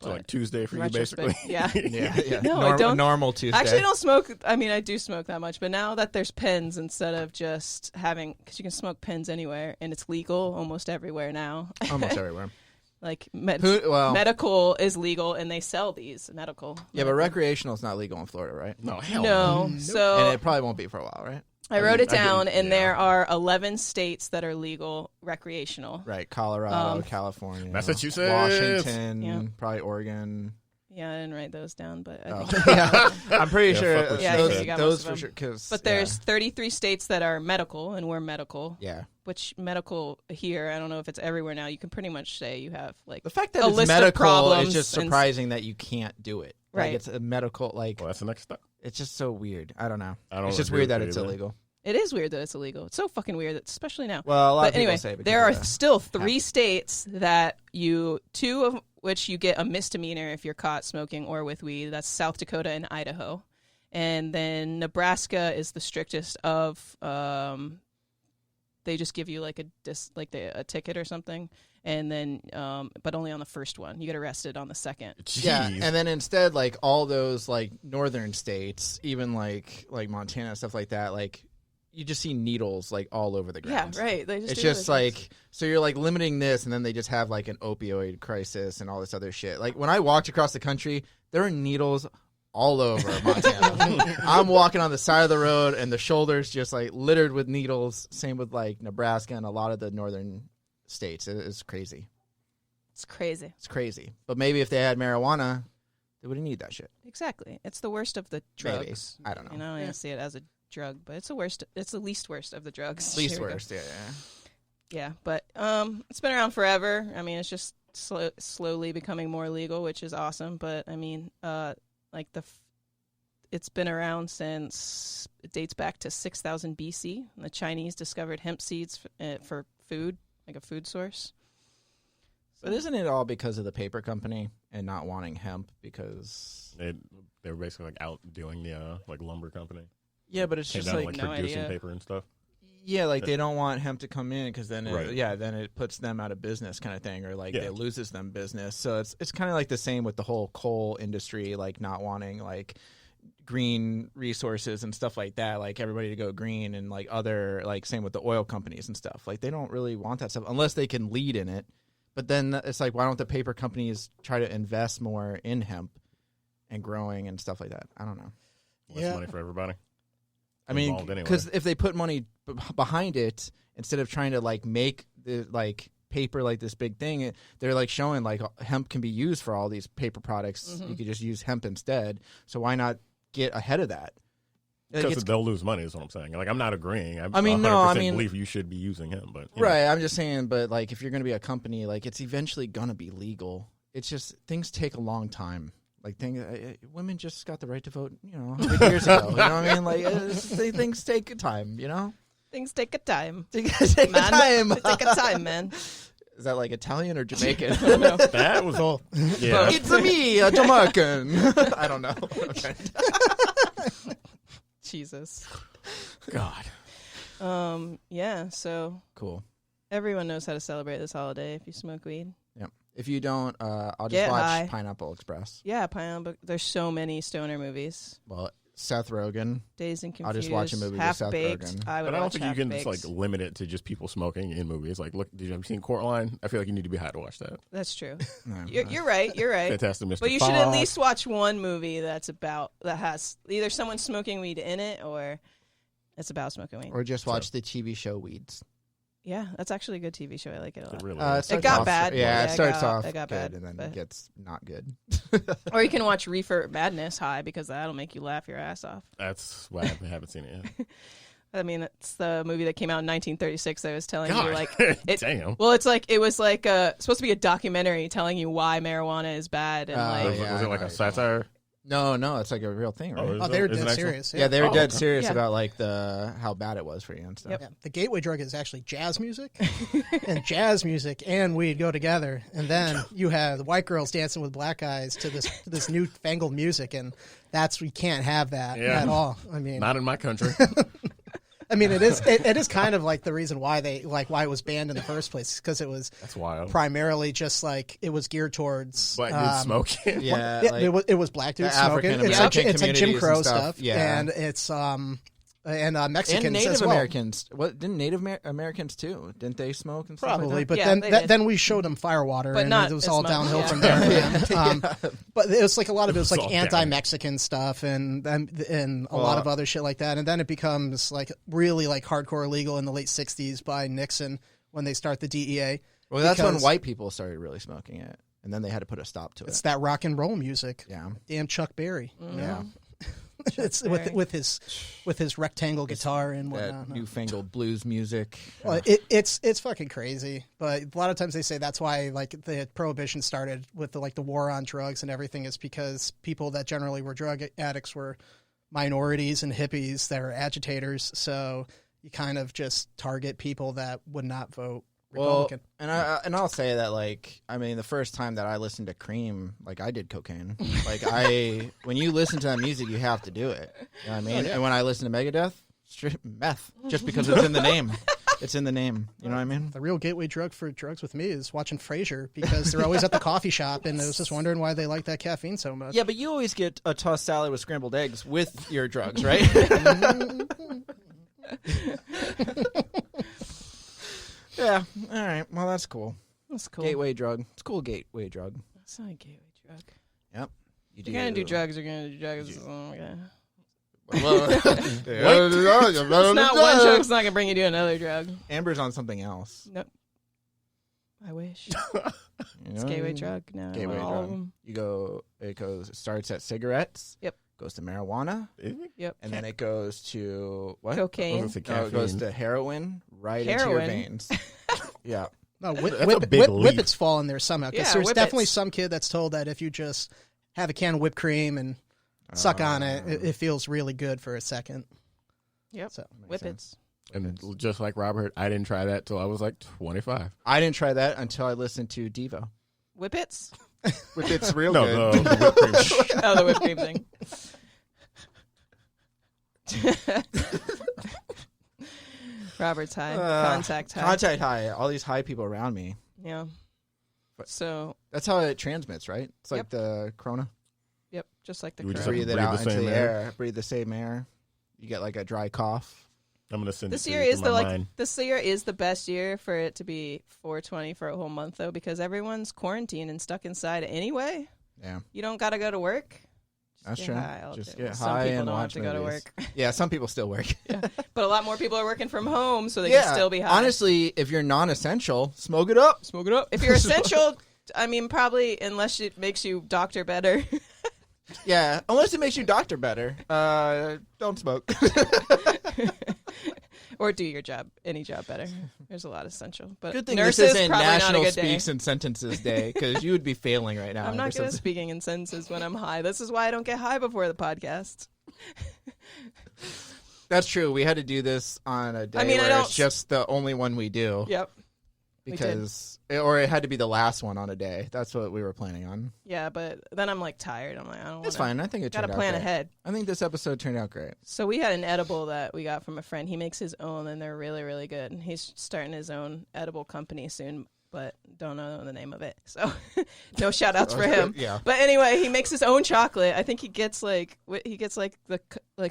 B: So like Tuesday for you, basically.
A: Yeah.
C: yeah.
A: No, I don't.
C: Normal Tuesday.
A: Actually, I don't smoke. I mean, I do smoke that much, but now that there's pens instead of just having, because you can smoke pens anywhere, and it's legal almost everywhere now.
C: Almost everywhere.
A: Like
C: Well-
A: medical is legal, and they sell these medical.
C: Yeah, but recreational is not legal in Florida, right?
B: No, hell
A: No.
C: And
A: So
C: it probably won't be for a while, right?
A: I wrote it
B: I didn't-
A: down, and
B: yeah.
A: there are 11 states that are legal recreational.
C: Right. Colorado, California,
B: Massachusetts.
C: Washington,
A: Yeah.
C: probably Oregon.
A: Yeah, I didn't write those down, but I
C: Oh.
A: think.
C: yeah, I'm pretty
B: Yeah,
C: sure
B: fuck what
A: Yeah, I think you got
C: those
A: most of
C: for
A: them.
C: sure. Cause,
A: But there's 33 states that are medical, and we're medical.
C: yeah.
A: Which medical here, I don't know if it's everywhere now. You can pretty much say you have like
C: The fact that
A: a
C: it's
A: list of
C: medical
A: problems
C: is just
A: and-
C: surprising that you can't do it.
A: Right.
C: Like it's a medical, like
B: Well, that's the next step.
C: it's just so weird. I don't know.
B: I don't
C: It's just
B: agree
C: weird
B: with
C: that
B: you
C: it's
B: either.
C: illegal.
A: It is weird that it's illegal. It's so fucking weird, especially now.
C: Well, a lot of people
A: anyway,
C: say because
A: there are
C: of the
A: still 3
C: hemp.
A: states that two of which you get a misdemeanor if you're caught smoking or with weed. That's South Dakota and Idaho. And then Nebraska is the strictest of. They just give you like a ticket or something, and then but only on the first one. You get arrested on the second.
B: Jeez.
C: Yeah, and then instead, like all those like northern states, even like Montana stuff like that, like you just see needles like all over the ground.
A: Yeah, right. They just
C: It's
A: do
C: just
A: those things.
C: like, so you're like limiting this, and then they just have like an opioid crisis and all this other shit. Like when I walked across the country, there are needles all over Montana. I'm walking on the side of the road, and the shoulders just like littered with needles. Same with like Nebraska and a lot of the northern states. It's crazy.
A: It's crazy.
C: It's crazy. But maybe if they had marijuana, they wouldn't need that shit.
A: Exactly. It's the worst of the
C: Maybe.
A: drugs.
C: I don't know.
A: You know, I see it as a drug, but it's the worst. It's the least worst of the drugs.
C: Least
A: Here we go.
C: worst, yeah.
A: Yeah, but it's been around forever. I mean, it's just slowly becoming more legal, which is awesome. But I mean, like it's been around since it dates back to 6000 BC. The Chinese discovered hemp seeds for food, like a food source.
C: But isn't it all because of the paper company and not wanting hemp? Because
B: They were basically like outdoing the like lumber company.
C: yeah, but it's
B: Came
C: just
B: down
C: like
B: to,
A: no
B: producing
A: idea.
B: paper and stuff.
C: yeah, like they don't want hemp to come in because then
B: Right.
C: then it puts them out of business kind of thing, or like
B: Yeah.
C: it loses them business. So it's kind of like the same with the whole coal industry, like not wanting like green resources and stuff like that, like everybody to go green, and like other like same with the oil companies and stuff. Like they don't really want that stuff unless they can lead in it. But then it's like, why don't the paper companies try to invest more in hemp and growing and stuff like that? I don't know.
B: Less money for everybody.
C: I mean,
B: Involved anyway.
C: because if they put money behind it instead of trying to like make the like paper like this big thing, they're like showing like hemp can be used for all these paper products.
A: Mm-hmm.
C: You could just use hemp instead. So why not get ahead of that? Like,
B: Because they'll lose money is what I'm saying. Like, I'm not agreeing.
C: I mean, no, I mean-
B: believe you should be using him, but you know.
C: right. I'm just saying, but like if you're going to be a company, like it's eventually going to be legal. It's just things take a long time. Like women just got the right to vote, 100 years ago. You know what I mean? Like things take time.
A: Things take a time.
C: Take
A: Man,
C: time.
A: They take a time, man.
C: Is that like Italian or Jamaican?
A: I don't know.
B: That was
D: Cool.
B: yeah.
C: It's me, a Jamaican. I don't know. Okay.
A: Jesus.
B: God.
A: Yeah, so
C: Cool.
A: everyone knows how to celebrate this holiday if you smoke weed.
C: Yeah. If you don't, I'll just
A: Get
C: watch
A: high.
C: Pineapple Express.
A: Yeah, Pineapple. There's so many stoner movies.
C: Well, Seth Rogen.
A: Dazed and Confused.
C: I'll just watch a movie with
A: Half
C: Seth
A: Baked.
C: Rogen.
A: I would
B: But I don't
A: watch
B: think you
A: Half
B: can
A: Baked.
B: just like limit it to just people smoking in movies. Like, look, have you seen Courtline? I feel like you need to be high to watch that.
A: That's true.
C: No,
A: You're right. You're right.
B: Fantastic Mr.
A: But you should at
B: Fox.
A: least watch one movie that has either someone smoking weed in it or it's about smoking weed.
C: Or just watch the TV show Weeds.
A: Yeah, that's actually a good TV show. I like it a lot.
B: It really
C: It
B: is.
C: starts
A: got
C: off-
A: bad.
C: Yeah,
A: Yeah,
C: it starts off
A: it got
C: good
A: bad,
C: and then
A: but-
C: it gets not good.
A: Or you can watch Reefer Madness high because that'll make you laugh your ass off.
B: That's why I haven't seen it yet.
A: I mean, it's the movie that came out in 1936. I was telling
B: God.
A: you, like,
B: Damn.
A: Well, it was like supposed to be a documentary telling you why marijuana is bad and like.
C: yeah,
B: was
C: I
B: it like
C: know
B: a
C: what you're
B: satire?
C: No, it's like a real thing, right?
B: is
D: Oh, they were
B: it? Is it
D: dead
B: actual?
D: serious.
C: Yeah, they were dead
B: okay.
C: serious
A: Yeah.
C: about like how bad it was for you and stuff.
A: Yep.
D: Yeah, the gateway drug is actually jazz music, and jazz music and weed go together, and then you have the white girls dancing with black guys to this newfangled music, and we can't have that
B: Yeah.
D: at all. I mean,
B: Not in my country.
D: it is kind of like the reason why why it was banned in the first place, because it was
B: That's wild.
D: primarily just like it was geared towards
B: Black dude smoking.
C: Yeah,
D: Yeah,
C: like,
D: it was black dudes
C: the
D: smoking.
C: African
D: It's
C: American
D: like Jim
C: communities
D: Crow
C: and stuff, yeah.
D: and it's Mexicans
C: and Native
D: as well.
C: Americans. What didn't Native Americans too? Didn't they smoke and stuff
D: Probably,
C: like that?
D: but
A: Yeah, they did.
D: then we showed them Firewater,
A: But
D: and
A: not
D: it was
A: as
D: all
A: much,
D: downhill
A: yeah.
D: from there. But it was like a lot of it was
B: It's
D: like
B: all
D: anti-Mexican stuff and a lot of other shit like that, and then it becomes like really like hardcore illegal in the late '60s by Nixon when they start the DEA.
C: Well, that's when
D: because
C: white people started really smoking it, and then they had to put a stop to
D: It's
C: it.
D: that rock and roll music.
C: Yeah,
D: Damn Chuck Berry.
C: yeah.
D: It's
A: Berry.
D: with his rectangle guitar and
C: That
D: whatnot.
C: newfangled blues music.
D: Well, it's fucking crazy, but a lot of times they say that's why like the prohibition started with the war on drugs and everything is because people that generally were drug addicts were minorities and hippies that are agitators. So you kind of just target people that would not vote Republican.
C: Well, and I'll say that, like, I mean, the first time that I listened to Cream, like, I did cocaine. Like, when you listen to that music, you have to do it. You know what I mean? And when I listen to Megadeth, straight meth, just because it's in the name. It's in the name. You know what I mean?
D: The real gateway drug for drugs with me is watching Frasier, because they're always at the coffee shop, and I was just wondering why they like that caffeine so much.
C: Yeah, but you always get a tossed salad with scrambled eggs with your drugs, right? Yeah. All right. Well, that's cool.
A: That's cool.
C: Gateway drug. It's a cool gateway drug.
A: That's not a gateway drug.
C: Yep.
A: You're going to do drugs. You're going to do drugs. Oh, my God.
C: It's
A: not one drug's not gonna bring you to another drug.
C: Amber's on something else.
A: Nope. I wish. It's gateway drug now.
C: Gateway
A: all
C: drug.
A: of them.
C: It starts at cigarettes.
A: Yep.
C: Goes to marijuana.
A: Yep.
C: And then it goes to what?
A: Cocaine.
C: No, it goes to heroin into your veins. Yeah.
D: No,
B: That's a big leap.
D: whippets fall in there somehow. Because there's
A: whippets.
D: definitely some kid that's told that if you just have a can of whipped cream and suck on it, it feels really good for a second.
A: Yep.
D: So,
A: whippets.
B: And just like Robert, I didn't try that till I was like 25.
C: I didn't try that until I listened to Devo.
A: Whippets?
C: Whippets real
B: No,
C: good.
B: the whipped cream.
A: Oh, the whipped cream thing. Robert's high. Contact high.
C: Contact high. All these high people around me.
A: Yeah. So.
C: That's how it transmits, right? It's like
A: Yep.
C: the Krona.
A: Yep. Just like the
B: We just
A: Krona.
C: Breathe it
B: breathe
C: out
B: the
C: into
B: same
C: the
B: air.
C: air. Breathe the same air. You get like a dry cough.
B: I'm gonna send
A: This
B: it to
A: year
B: you
A: is
B: from
A: the
B: my mind.
A: this year is the best year for it to be 420 for a whole month though, because everyone's quarantined and stuck inside anyway.
C: Yeah,
A: You don't got to go to work. Just
C: that's
A: get
C: true.
A: high all
C: Just
A: day.
C: get
A: Some
C: high
A: people
C: and
A: don't
C: watch
A: have to go to
C: movies.
A: work,
C: Yeah, some people still work.
A: but a lot more people are working from home, so they can still be high.
C: Honestly, if you're non-essential, smoke it up.
A: Smoke it up. If you're essential, I mean, probably unless it makes you doctor better.
C: Yeah, unless it makes you doctor better. Don't smoke.
A: Or do your job, any job better. There's a lot of essential. But
C: Good thing
A: nurses,
C: this isn't
A: probably
C: National
A: not a good day.
C: Speaks in Sentences Day, because you would be failing right now.
A: I'm not good at speaking in sentences when I'm high. This is why I don't get high before the podcast.
C: That's true. We had to do this on a day
A: I mean, I
C: where
A: don't-
C: it's just the only one we do.
A: Yep.
C: Or it had to be the last one on a day. That's what we were planning on.
A: Yeah, but then I'm like tired. I'm like, I don't.
C: It's
A: wanna,
C: fine. I think it
A: Got to
C: turned out
A: plan
C: great.
A: ahead.
C: I think this episode turned out great.
A: So we had an edible that we got from a friend. He makes his own, and they're really, really good. And he's starting his own edible company soon, but don't know the name of it. So no shout outs for him.
C: Yeah.
A: But anyway, he makes his own chocolate. I think he gets like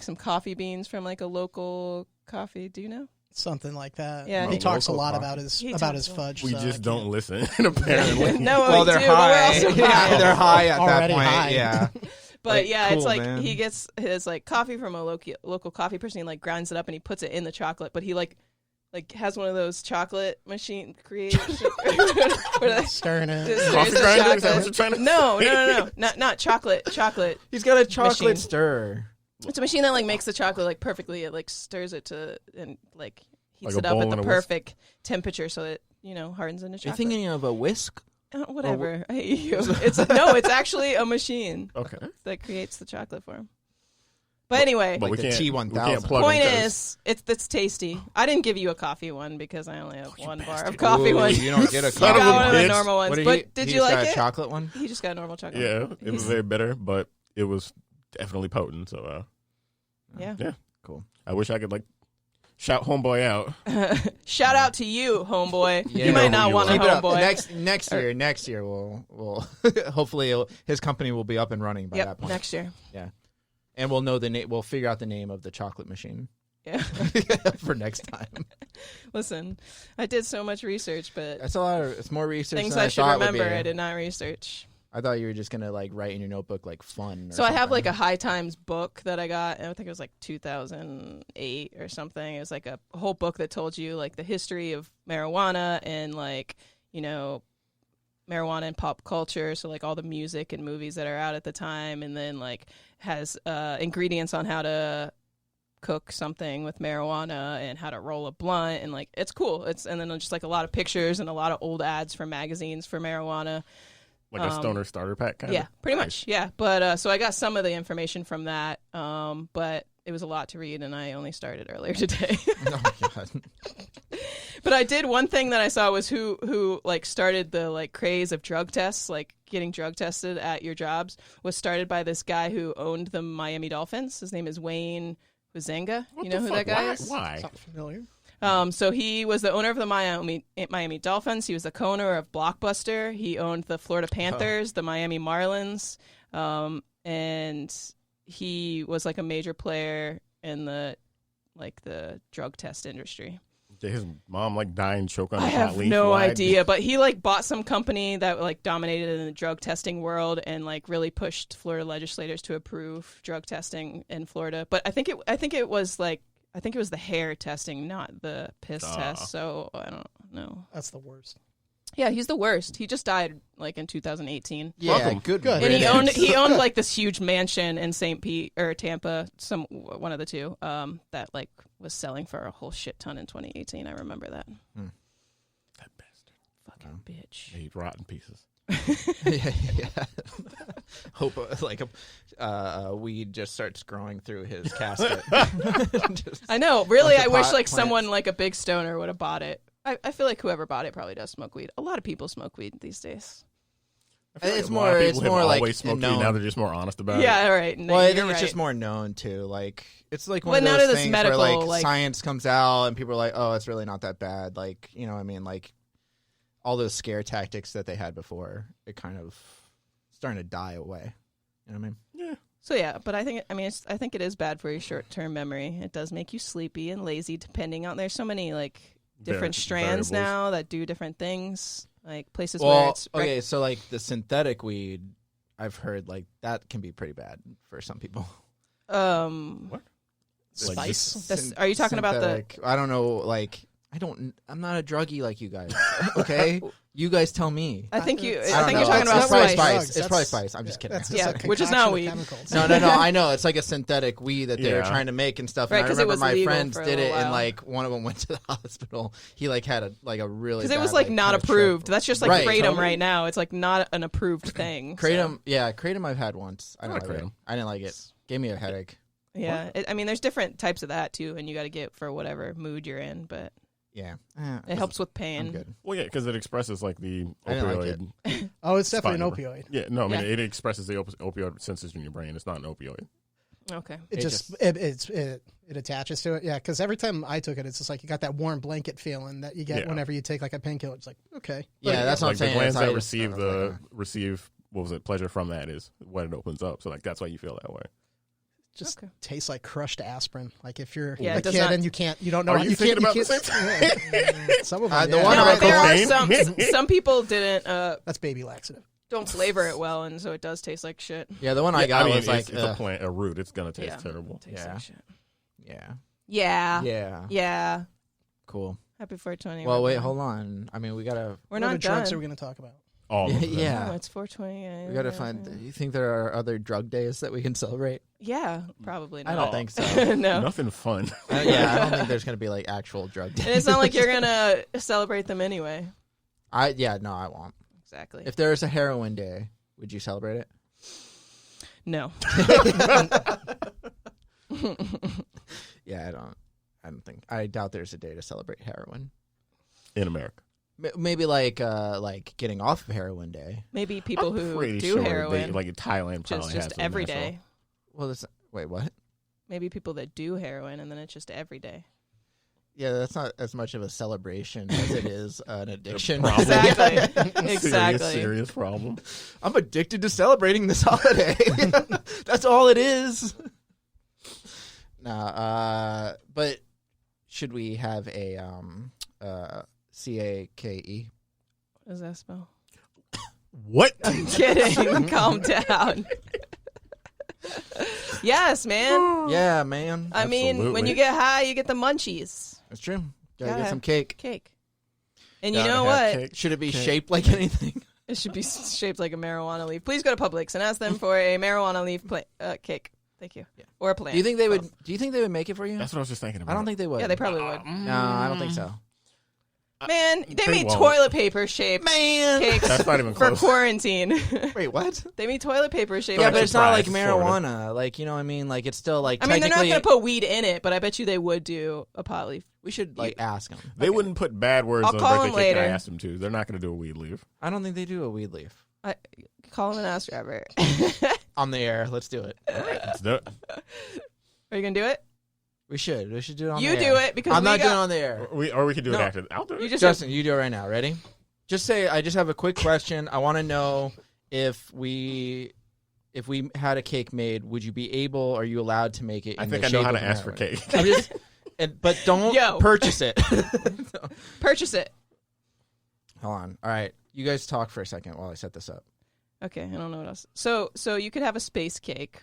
A: some coffee beans from like a local coffee. Do you know?
D: Something like that.
A: Yeah.
D: He talks a
C: Local
D: lot
C: coffee.
D: about his
A: He
D: about
A: talks
D: his
A: a lot.
D: fudge.
B: We
D: so I
B: just
D: can't-
B: don't listen, apparently.
A: No,
C: Well,
A: we
C: they're
A: do, but we're
C: high.
A: also
C: Yeah,
A: high.
C: they're high at
D: Already
C: that point.
D: high.
C: Yeah.
A: But
C: Like,
A: yeah,
C: cool,
A: it's like
C: man.
A: he gets his like coffee from a local coffee person. He like grinds it up and he puts it in the chocolate. But he like has one of those chocolate machine creators.
D: Stirring it.
B: Coffee grinder? Is that what you're trying to
A: No, not chocolate.
C: He's got a chocolate
A: Machine.
C: stirrer.
A: It's a machine that like makes the chocolate like perfectly. It like stirs it to and like heats
B: Like a
A: it up
B: bowl
A: at the
B: and a whisk?
A: perfect temperature so that hardens into
C: You're
A: chocolate.
C: thinking of a whisk?
A: Whatever. I hate you. It's actually a machine
B: Okay.
A: that creates the chocolate for him. But anyway,
B: But
C: Like
B: we
C: the
B: can't,
C: T1000.
B: we can't plug
A: point
B: them 'cause
A: is, it's tasty. I didn't give you a coffee one because I only have one bar of coffee
C: Ooh,
A: one.
C: You don't get a
B: Son
A: You
B: of
C: coffee
A: got
B: a
A: one of the
B: bitch.
A: normal ones.
C: What did
A: But did
C: he
A: you
C: just
A: like
C: got
A: it?
C: a chocolate one?
A: He just got a normal chocolate.
B: yeah, it was very bitter, but it was definitely potent. So
A: Yeah.
B: yeah,
C: Cool.
B: I wish I could like shout homeboy out.
A: Shout out to you, homeboy.
C: Yeah.
A: You might
B: You know
A: not
B: who
A: want a
B: you
C: Keep it up.
A: homeboy.
C: Next year we'll hopefully his company will be up and running by that
A: Yep,
C: point.
A: next year.
C: And we'll know the name. We'll figure out the name of the chocolate machine
A: Yeah.
C: for next time.
A: Listen, I did so much research, but
C: That's a lot. It's more research
A: things
C: than
A: I should
C: thought would
A: remember,
C: be.
A: I did not research.
C: I thought you were just gonna like write in your notebook like fun. Or
A: So I have
C: something.
A: like a High Times book that I got. I think it was like 2008 or something. It was like a whole book that told you like the history of marijuana and like, marijuana and pop culture. So like all the music and movies that are out at the time, and then like has ingredients on how to cook something with marijuana and how to roll a blunt, and like it's cool. And then just like a lot of pictures and a lot of old ads from magazines for marijuana.
B: Like a stoner starter pack kind of?
A: Yeah, pretty much. Yeah. But so I got some of the information from that, but it was a lot to read, and I only started earlier today.
C: Oh my God.
A: But I did one thing that I saw was who like started the like craze of drug tests, like getting drug tested at your jobs, was started by this guy who owned the Miami Dolphins. His name is Wayne Huizenga. You know who that guy is?
B: Why?
D: Sounds familiar.
A: So he was the owner of the Miami Dolphins. He was the co-owner of Blockbuster. He owned the Florida Panthers, the Miami Marlins, and he was like a major player in the drug test industry.
B: Did his mom like die and choke on
A: I
B: a
A: have
B: hot leaf?
A: no idea, but he like bought some company that like dominated in the drug testing world and like really pushed Florida legislators to approve drug testing in Florida. But I think it was the hair testing, not the piss test. So I don't know.
D: That's the worst.
A: Yeah, he's the worst. He just died like in 2018.
C: Yeah,
B: Welcome.
C: good.
A: And he owned like this huge mansion in St. Pete or Tampa, one of the two, that like was selling for a whole shit ton in 2018. I remember that.
B: That bastard.
A: Fucking bitch.
B: He ate rotten pieces.
C: yeah. Hope weed just starts growing through his casket.
A: I know. Really, I wish like
C: plants.
A: someone like a big stoner would have bought it. I feel like whoever bought it probably does smoke weed. A lot of people smoke weed these days.
C: It's
B: A lot of people have
C: like
B: always smoked weed.
C: known.
B: Now they're just more honest about it.
A: Yeah, all right.
C: Well, I think
A: You're
C: it's just
A: right.
C: more known too. Like it's like one
A: But
C: of
A: none
C: those
A: of this
C: things
A: medical,
C: where like
A: like-
C: science comes out and people are like, "Oh, it's really not that bad." Like you know, what I mean, like all those scare tactics that they had before, it kind of starting to die away. You know what I mean?
B: Yeah.
A: So yeah, but I think it is bad for your short-term memory. It does make you sleepy and lazy, depending on. There's so many like different strands
B: variables.
A: now that do different things. Like places where
C: Well,
A: it's
C: okay, so like the synthetic weed, I've heard like that can be pretty bad for some people.
B: What? Like
D: Spice.
A: Are you talking about the?
C: Synthetic, I don't know. Like I'm not a druggie like you guys. Okay, you guys tell me.
A: I think
C: I
A: you're
C: don't
A: talking
C: know.
A: about
C: It's probably
A: spice.
C: spice. It's probably spice. I'm just kidding.
D: That's just
A: Yeah,
D: a
A: which is
D: concoction
A: not
D: of
A: weed.
D: chemicals.
C: No. I know it's like a synthetic weed that they're
B: Yeah.
C: trying to make and stuff.
A: Right,
C: And I
A: 'cause it
C: remember
A: was
C: my
A: legal
C: friends
A: for a
C: did it,
A: little
C: and
A: while.
C: like one of them went to the hospital. He like had a really
A: Because it was
C: bad,
A: like not
C: kind of
A: approved.
C: stroke.
A: That's just like
C: Right,
A: kratom
C: totally.
A: right now. It's like not an approved thing. so-
C: Kratom. Yeah, kratom I've had once. I
B: I
C: don't
B: like
C: like it.
B: kratom.
C: I didn't like it. Gave me a headache.
A: Yeah, I mean, there's different types of that too, and you got to get for whatever mood you're in. But
C: Yeah,
A: it helps with
C: I'm
A: pain.
C: good.
B: Well, yeah, because it expresses like the
C: I didn't like
B: opioid.
D: Oh, it's definitely an
B: Fine.
D: opioid.
B: Yeah, no, I mean
A: Yeah.
B: it expresses the opioid sensors in your brain. It's not an opioid.
A: Okay.
D: It attaches to it. Yeah, because every time I took it, it's just like you got that warm blanket feeling that you get
B: Yeah.
D: whenever you take like a painkiller. It's like okay,
C: Yeah, that's what I'm
B: Like
C: saying.
B: the glands
C: It's
B: that
C: like-
B: receive what was it pleasure from that is what it opens up. So like that's why you feel that way.
D: just
A: Okay.
D: tastes like crushed aspirin. Like if you're
A: Yeah,
D: a
A: it does
D: kid
A: not-
D: and you don't know
B: Are
D: how
B: you
D: you
B: thinking
D: can't
B: about the
D: yeah. Some of them.
C: the
D: yeah.
C: one
A: No,
C: about
A: there are
B: cocaine?
A: some people didn't
D: That's baby laxative.
A: don't flavor it well, and so it does taste like shit.
C: Yeah, the one I
B: Yeah,
C: got
B: mean,
C: was like,
B: it's a plant, a root. It's gonna taste
A: Yeah.
B: terrible.
A: It tastes
C: Yeah.
A: like shit.
C: yeah,
A: Yeah.
C: yeah, cool.
A: Happy 420.
C: Well, wait,
A: Rebecca.
C: hold on. I mean, we gotta,
A: We're
D: What
A: not
D: other drugs
A: done.
D: are we going to talk about?
B: All of them.
C: yeah,
A: Oh, it's 420. Yeah,
C: we gotta find. You think there are other drug days that we can celebrate?
A: Yeah, probably not.
C: I don't think so.
A: No.
B: Nothing fun.
C: Yeah, I don't think there's gonna be like actual drug days.
A: And it's not like you're gonna celebrate them anyway.
C: No, I won't.
A: Exactly.
C: If there was a heroin day, would you celebrate it?
A: No.
C: Yeah, I don't think. I doubt there's a day to celebrate heroin.
B: In America.
C: Maybe like getting off of heroin day.
A: Maybe people
B: I'm
A: who
B: pretty
A: do
B: sure
A: heroin
B: like in Thailand probably
A: just
B: has them
A: every
B: natural.
A: day.
C: Well, wait, what?
A: Maybe people that do heroin and then it's just every day.
C: Yeah, that's not as much of a celebration as it is an addiction.
B: problem.
A: Exactly. Exactly.
B: Serious problem.
C: I'm addicted to celebrating this holiday. That's all it is. Nah, but should we have a CAKE?
A: What does that spell?
B: What?
A: I'm kidding. Calm down. Yes, man.
C: Yeah, man.
A: I mean, when
B: Absolutely.
A: you get high, you get the munchies.
C: That's true. Gotta
A: Gotta
C: get some cake.
A: Cake. And you
C: Gotta
A: know
B: have
A: what?
B: cake.
C: Should it be
B: Cake.
C: shaped like anything?
A: It should be shaped like a marijuana leaf. Please go to Publix and ask them for a marijuana leaf cake. Thank you.
C: Yeah.
A: Or a plant.
C: Do you think they would?
A: Both.
C: Do you think they would make it for you?
B: That's what I was just thinking about.
C: I don't think they would.
A: Yeah, they probably would.
C: No, I don't think so.
A: Man, they made
B: won't.
A: toilet paper shaped cakes
B: That's not even
A: for
B: close.
A: quarantine.
C: Wait, what?
A: They made toilet paper shaped.
C: Yeah, but it's not like
B: surprised, sorta.
C: marijuana. Like, you know what I mean? Like, it's still like.
A: I mean, they're not
C: technically-
A: going to put weed in it, but I bet you they would do a pot leaf.
C: We should like ask them.
B: They wouldn't put bad words
A: I'll
B: on
A: call
B: the
A: them
B: birthday cake.
A: later.
B: I asked them to. They're not going to do a weed leaf.
C: I don't think they do a weed leaf
A: Call them and ask Trevor.
C: on the air. Let's do it.
B: Let's do it.
A: Are you going to do it?
C: We should do it on
A: You
C: the air.
A: do it because
C: I'm
A: we
C: not
A: got-
C: doing it on the air.
B: Or we could do
C: No.
B: it after. I'll do it.
A: You just
C: Justin, you do it right now. Ready? Just say. I just have a quick question. I want to know if we had a cake made, would you be able? Are you allowed to make it?
B: I
C: in
B: think
C: the
B: I know
C: shape
B: how to
C: of
B: ask for
C: marijuana?
B: cake.
C: I'm just, but don't purchase it.
A: purchase it.
C: Hold on. All right, you guys talk for a second while I set this up.
A: Okay, I don't know what else. So you could have a space cake.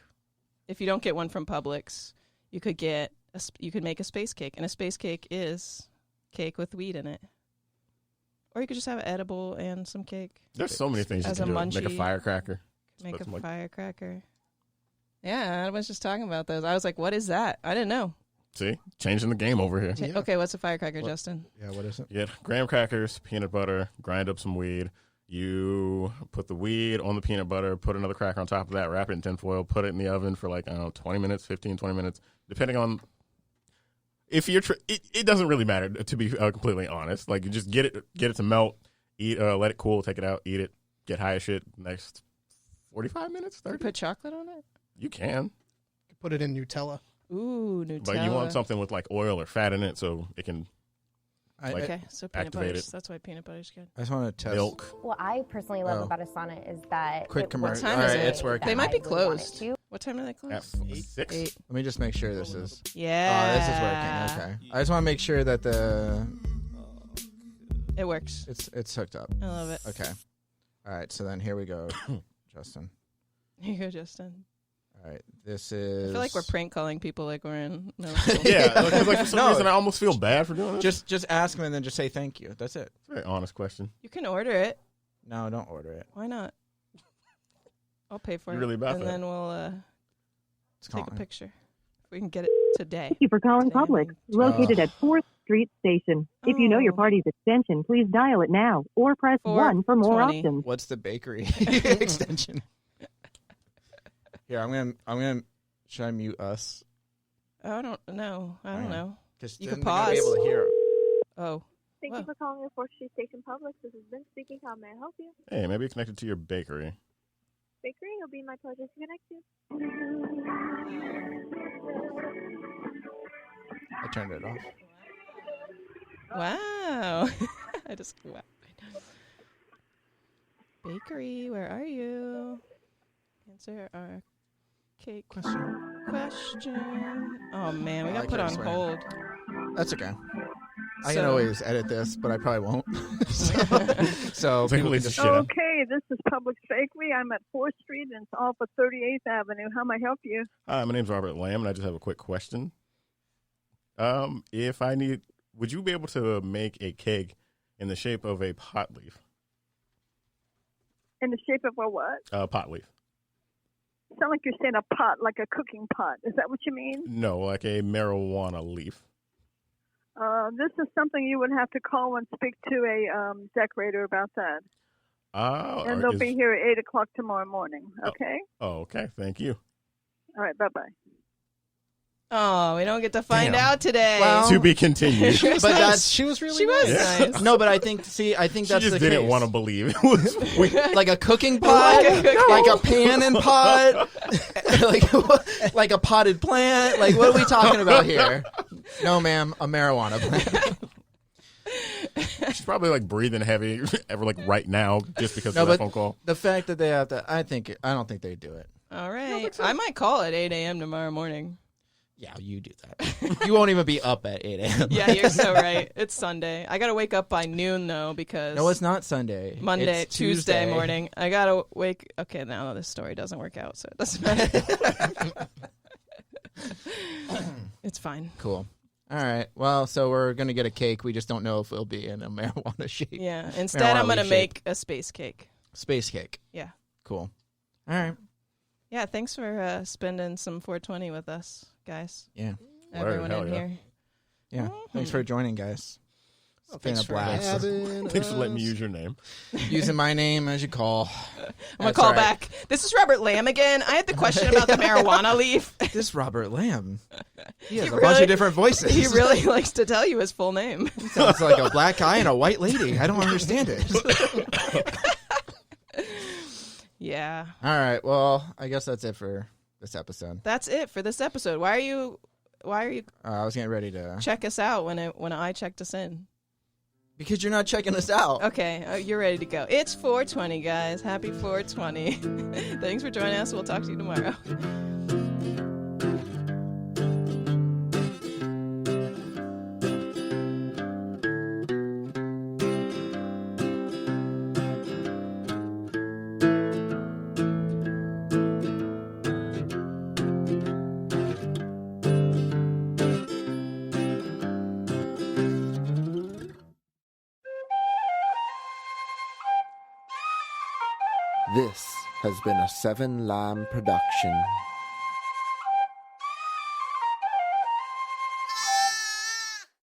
A: If you don't get one from Publix, you could make a space cake, and a space cake is cake with weed in it. Or you could just have it edible and some cake.
B: There's so many things you
A: As
B: can
A: a
B: do. Make a
A: munchie.
B: firecracker.
A: Make a
B: some, like-
A: firecracker. Yeah, I was just talking about those. I was like, what is that? I didn't know.
B: See? Changing the game over here.
D: Yeah.
A: Okay, what's a firecracker, Justin?
C: Yeah, what is it?
B: You get graham crackers, peanut butter, grind up some weed. You put the weed on the peanut butter, put another cracker on top of that, wrap it in tinfoil, put it in the oven for 20 minutes, 15, 20 minutes, depending on if you're. It doesn't really matter, to be completely honest. Like, you just get it to melt, eat, let it cool, take it out, eat it, get high as shit. Next 45 minutes, 30.
A: Put chocolate on it?
B: You can,
D: Put it in Nutella.
A: Ooh, Nutella.
B: but you want something with like oil or fat in it so it can Like,
A: Okay, so peanut
B: activate
A: butter.
B: it.
A: That's why peanut butter's good.
C: I just want to test.
B: milk.
E: What I personally love
C: Oh.
E: about Asana is that
C: Quick
E: it
C: commercial.
E: works
A: All right,
E: the way
C: it's working.
E: that
A: They might be
E: I would want it
A: closed.
E: to.
A: What time do they
B: At
A: close?
B: 6.
A: 8.
C: Let me just make sure this is.
A: Yeah.
C: Oh, this is working. Okay. I just want to make sure that
A: It works.
C: it's hooked up.
A: I love it.
C: Okay. All right. So then here we go, Justin.
A: Here you go, Justin.
C: All right. This is.
A: I feel like we're prank calling people like we're in middle school.
B: Yeah, like for some
C: No.
B: reason I almost feel bad for doing it.
C: Just ask him and then just say thank you. That's it.
B: It's a very honest question.
A: You can order it.
C: No, don't order it.
A: Why not? I'll pay for
B: You
A: it.
B: really about
A: and
B: that?
A: then we'll
C: It's
A: take a
C: calling.
A: picture. If we can get it today.
F: Thank you for calling
A: Today, I
F: Publix,
A: mean.
F: located at 4th Street Station. If you know your
A: Oh.
F: party's extension, please dial it now or press 1 for more
A: 420.
F: options.
C: What's the bakery extension? Here, I'm gonna. Should I mute us?
A: I don't know. I don't
C: Alright.
A: know.
C: Because
A: You
C: then
A: could
C: they're gonna be
A: pause.
C: able to hear.
A: Oh.
G: Thank
A: Wow.
G: you for calling the 4th Street Station Publix. This is Ben speaking. How may I help you?
B: Hey, maybe it's connected to your bakery.
G: Bakery, it'll be my pleasure to connect you.
C: I turned it off.
A: Wow. Wow. Bakery, where are you? Answer our cake question. Oh, man. We
C: I
A: got
C: like
A: put
C: her
A: on
C: swearing.
A: hold.
C: That's okay. I can
A: So-
C: always edit this, but I probably won't. so
B: It's like
C: people
B: a
C: can
B: piece of
C: just
B: shit.
G: Okay, this is Publix Bakery. I'm at 4th Street and it's off of 38th Avenue. How may I help you?
B: Hi, my name's Robert Lamb, and I just have a quick question. Would you be able to make a cake in the shape of a pot leaf?
G: In the shape of a what?
B: Pot leaf.
G: Sound like you're saying a pot, like a cooking pot. Is that what you mean?
B: No, like a marijuana leaf.
G: This is something you would have to call and speak to a decorator about that. And they'll be here at 8 o'clock tomorrow morning. Okay?
B: Oh, okay. Thank you.
G: All right, bye-bye.
A: Oh, we don't get to find
C: Damn.
A: out today.
C: Well,
B: To be continued.
C: But that's
D: She was really
A: she was
D: nice.
A: nice.
C: no, but I think
B: She
C: that's
B: just
C: the
B: didn't
C: case.
B: want to believe it was.
C: Like a cooking pot, like a pan and pot, like a potted plant. Like, what are we talking about here? No, ma'am, a marijuana plant.
B: She's probably like breathing heavy, right now, just because
C: No,
B: of that
C: but
B: phone call.
C: the fact that they have to, I don't think they do it.
A: All right. I might call at 8 a.m. tomorrow morning.
C: Yeah, you do that. You won't even be up at 8 a.m.
A: Yeah, you're so right. It's Sunday. I got to wake up by noon, though, because
C: No, it's not Sunday.
A: Monday,
C: It's
A: Tuesday
C: Tuesday.
A: morning. I got to wake. Okay, now this story doesn't work out, so it doesn't matter. It's fine.
C: Cool. All right. Well, so we're going to get a cake. We just don't know if it'll be in a marijuana shape.
A: Yeah. Instead,
C: Marijuana
A: I'm going to
C: leaf
A: make a space cake.
C: Space cake.
A: Yeah.
C: Cool. All right.
A: Yeah, thanks for spending some 420 with us, guys.
C: Yeah.
A: Everyone
B: hell
A: in
B: yeah.
A: here.
C: Yeah. Thanks for joining, guys. Been a blast.
B: Thanks for letting me use your name.
C: Using my name as you call.
A: I'm going to call back. This is Robert Lamb again. I had the question about the marijuana leaf.
C: This Robert Lamb. He has a bunch of different voices.
A: He really likes to tell you his full name.
C: He sounds like a black guy and a white lady. I don't understand it.
A: Yeah.
C: All right. Well, I guess that's it for this episode.
A: That's it for this episode. Why are you
C: I was getting ready to
A: check us out when I checked us in?
C: Because you're not checking us out.
A: Okay, you're ready to go. It's 420, guys. Happy 420. Thanks for joining us. We'll talk to you tomorrow.
H: This has been a Seven Lamb production.